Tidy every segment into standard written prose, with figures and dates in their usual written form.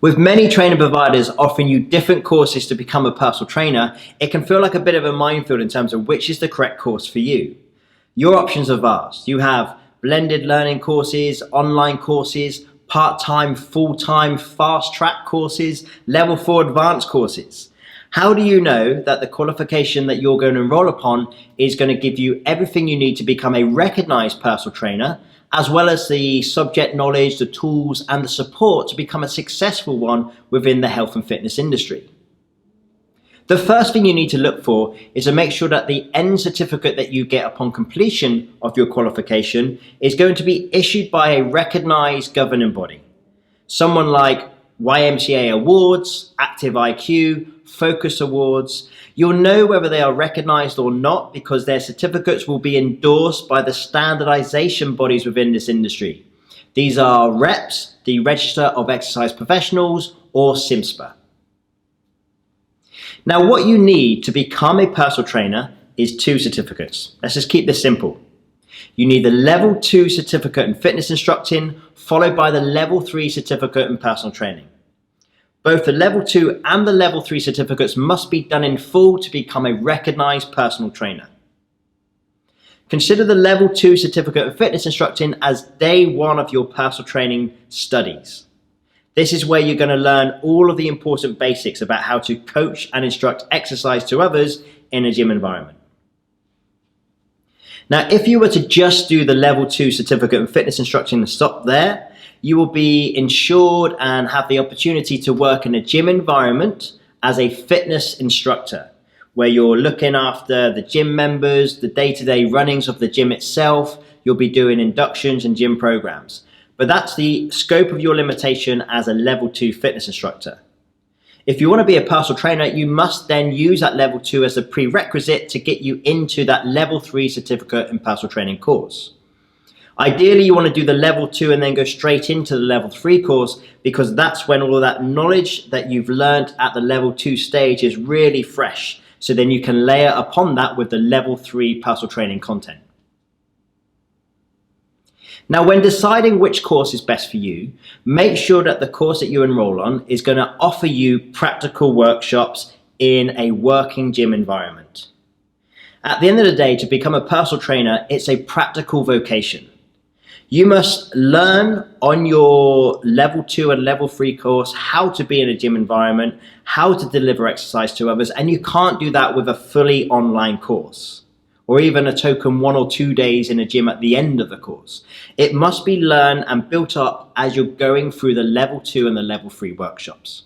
With many training providers offering you different courses to become a personal trainer, it can feel like a bit of a minefield in terms of which is the correct course for you. Your options are vast. You have blended learning courses, online courses, part-time, full-time, fast-track courses, level 4 advanced courses. How do you know that the qualification that you're going to enroll upon is going to give you everything you need to become a recognized personal trainer, as well as the subject knowledge, the tools, and the support to become a successful one within the health and fitness industry? The first thing you need to look for is to make sure that the end certificate that you get upon completion of your qualification is going to be issued by a recognized governing body. Someone like YMCA Awards, Active IQ, Focus Awards. You'll know whether they are recognized or not because their certificates will be endorsed by the standardization bodies within this industry. These are REPS, the Register of Exercise Professionals, or CIMSPA. Now, what you need to become a personal trainer is 2 certificates. Let's just keep this simple. You need the Level 2 certificate in fitness instructing, followed by the Level 3 certificate in personal training. Both the Level 2 and the Level 3 certificates must be done in full to become a recognized personal trainer. Consider the Level 2 certificate in fitness instructing as day 1 of your personal training studies. This is where you're going to learn all of the important basics about how to coach and instruct exercise to others in a gym environment. Now, if you were to just do the Level 2 certificate in fitness instructing and stop there, you will be insured and have the opportunity to work in a gym environment as a fitness instructor, where you're looking after the gym members, the day-to-day runnings of the gym itself. You'll be doing inductions and gym programs. But that's the scope of your limitation as a Level 2 fitness instructor. If you want to be a personal trainer, you must then use that Level 2 as a prerequisite to get you into that Level 3 certificate in personal training course. Ideally, you want to do the Level 2 and then go straight into the Level 3 course, because that's when all of that knowledge that you've learned at the Level 2 stage is really fresh. So then you can layer upon that with the Level 3 personal training content. Now, when deciding which course is best for you, make sure that the course that you enroll on is going to offer you practical workshops in a working gym environment. At the end of the day, to become a personal trainer, it's a practical vocation. You must learn on your Level 2 and Level 3 course how to be in a gym environment, how to deliver exercise to others, and you can't do that with a fully online course, or even a token 1 or 2 days in a gym at the end of the course. It must be learned and built up as you're going through the Level 2 and the Level 3 workshops.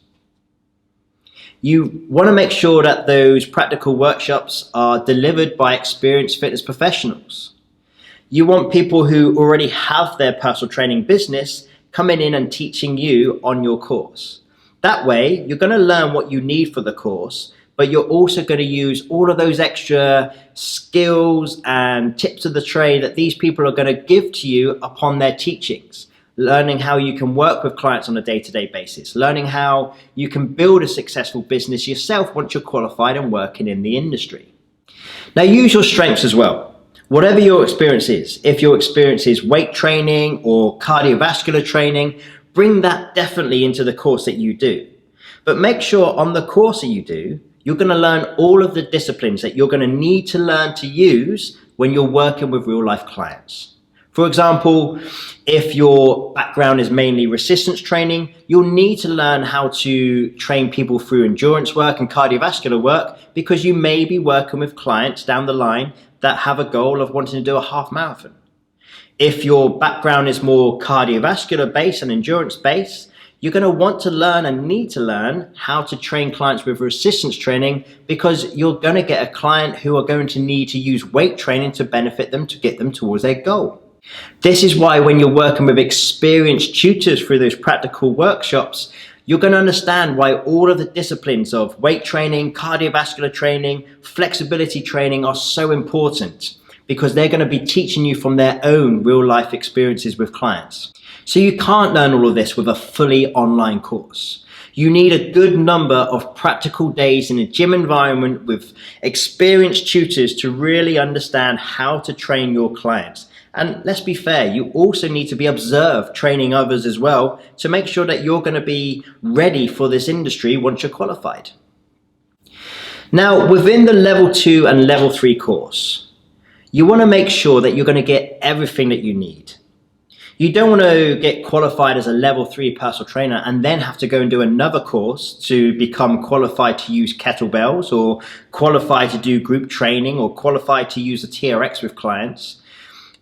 You want to make sure that those practical workshops are delivered by experienced fitness professionals. You want people who already have their personal training business coming in and teaching you on your course. That way, you're going to learn what you need for the course, but you're also going to use all of those extra skills and tips of the trade that these people are going to give to you upon their teachings. Learning how you can work with clients on a day-to-day basis. Learning how you can build a successful business yourself once you're qualified and working in the industry. Now, use your strengths as well. Whatever your experience is, if your experience is weight training or cardiovascular training, bring that definitely into the course that you do. But make sure on the course that you do, you're going to learn all of the disciplines that you're going to need to learn to use when you're working with real life clients. For example, if your background is mainly resistance training, you'll need to learn how to train people through endurance work and cardiovascular work, because you may be working with clients down the line that have a goal of wanting to do a half marathon. If your background is more cardiovascular based and endurance based, you're going to want to learn and need to learn how to train clients with resistance training, because you're going to get a client who are going to need to use weight training to benefit them to get them towards their goal. This is why when you're working with experienced tutors through those practical workshops, you're going to understand why all of the disciplines of weight training, cardiovascular training, flexibility training are so important, because they're going to be teaching you from their own real life experiences with clients. So you can't learn all of this with a fully online course. You need a good number of practical days in a gym environment with experienced tutors to really understand how to train your clients And let's be fair, you also need to be observed training others as well to make sure that you're going to be ready for this industry once you're qualified. Now, within the level 2 and level 3 course, you want to make sure that you're going to get everything that you need. You don't want to get qualified as a level 3 personal trainer and then have to go and do another course to become qualified to use kettlebells, or qualified to do group training, or qualified to use a TRX with clients.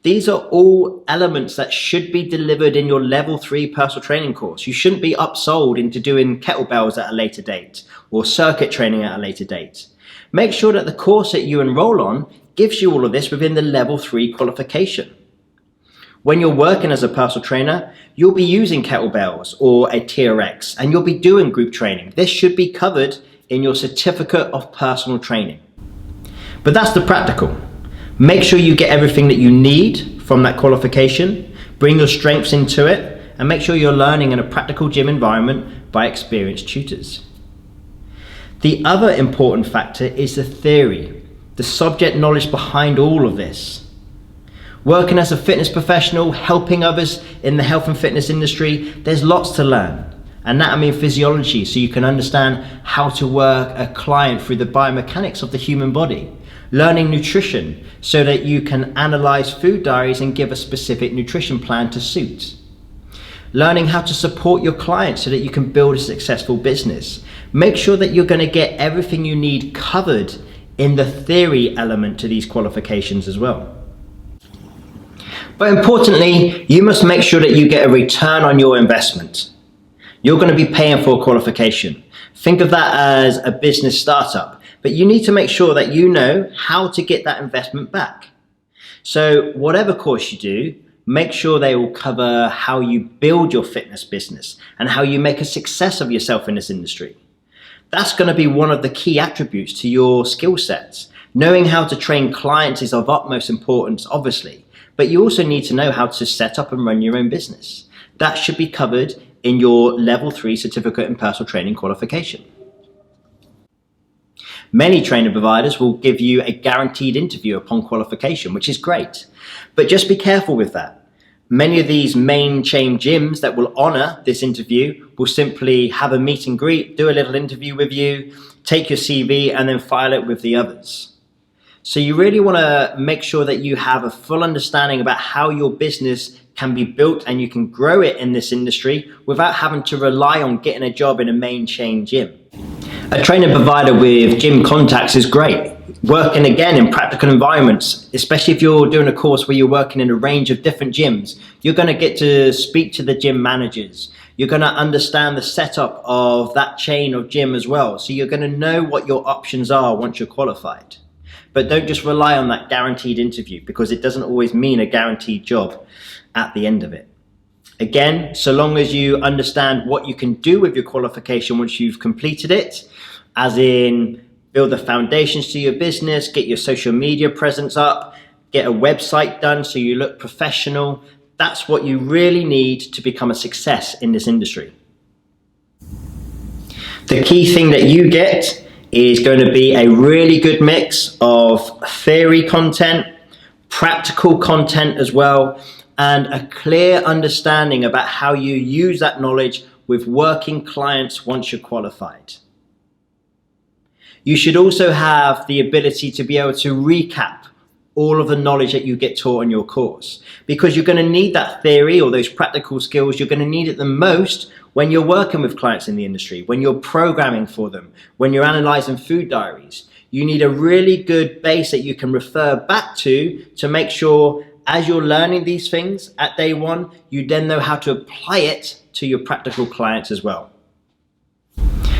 These are all elements that should be delivered in your level 3 personal training course. You shouldn't be upsold into doing kettlebells at a later date or circuit training at a later date. Make sure that the course that you enroll on gives you all of this within the level 3 qualification. When you're working as a personal trainer, you'll be using kettlebells or a TRX, and you'll be doing group training. This should be covered in your certificate of personal training. But that's the practical. Make sure you get everything that you need from that qualification, bring your strengths into it, and make sure you're learning in a practical gym environment by experienced tutors. The other important factor is the theory, the subject knowledge behind all of this. Working as a fitness professional, helping others in the health and fitness industry, there's lots to learn. Anatomy and physiology, so you can understand how to work a client through the biomechanics of the human body. Learning nutrition, so that you can analyze food diaries and give a specific nutrition plan to suit. Learning how to support your clients so that you can build a successful business. Make sure that you're going to get everything you need covered in the theory element to these qualifications as well. But importantly, you must make sure that you get a return on your investment. You're going to be paying for a qualification. Think of that as a business startup, but you need to make sure that you know how to get that investment back. So whatever course you do, make sure they will cover how you build your fitness business and how you make a success of yourself in this industry. That's going to be one of the key attributes to your skill sets. Knowing how to train clients is of utmost importance, obviously. But you also need to know how to set up and run your own business. That should be covered in your level 3 certificate in personal training qualification. Many training providers will give you a guaranteed interview upon qualification, which is great. But just be careful with that. Many of these main chain gyms that will honor this interview will simply have a meet and greet, do a little interview with you, take your CV, and then file it with the others. So you really want to make sure that you have a full understanding about how your business can be built and you can grow it in this industry without having to rely on getting a job in a main chain gym. A training provider with gym contacts is great. Working again in practical environments, especially if you're doing a course where you're working in a range of different gyms, you're going to get to speak to the gym managers. You're going to understand the setup of that chain of gym as well. So you're going to know what your options are once you're qualified. But don't just rely on that guaranteed interview, because it doesn't always mean a guaranteed job at the end of it. Again, so long as you understand what you can do with your qualification once you've completed it, as in build the foundations to your business, get your social media presence up, get a website done so you look professional, that's what you really need to become a success in this industry. The key thing that you get is going to be a really good mix of theory content, practical content as well, and a clear understanding about how you use that knowledge with working clients once you're qualified. You should also have the ability to be able to recap all of the knowledge that you get taught in your course, because you're going to need that theory or those practical skills. You're going to need it the most when you're working with clients in the industry, when you're programming for them, when you're analyzing food diaries. You need a really good base that you can refer back to make sure as you're learning these things at day one, you then know how to apply it to your practical clients as well.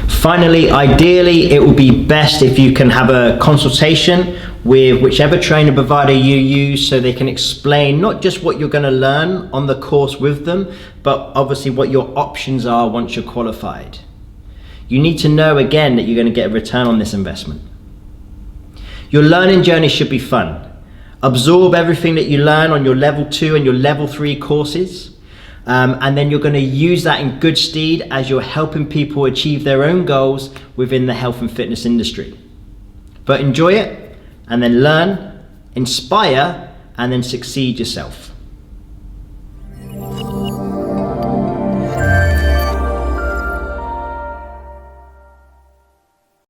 Finally, ideally, it would be best if you can have a consultation with whichever training provider you use, so they can explain not just what you're going to learn on the course with them, but obviously what your options are once you're qualified. You need to know again that you're going to get a return on this investment. Your learning journey should be fun. Absorb everything that you learn on your level 2 and your level 3 courses. And then you're going to use that in good stead as you're helping people achieve their own goals within the health and fitness industry. But enjoy it, and then learn, inspire, and then succeed yourself.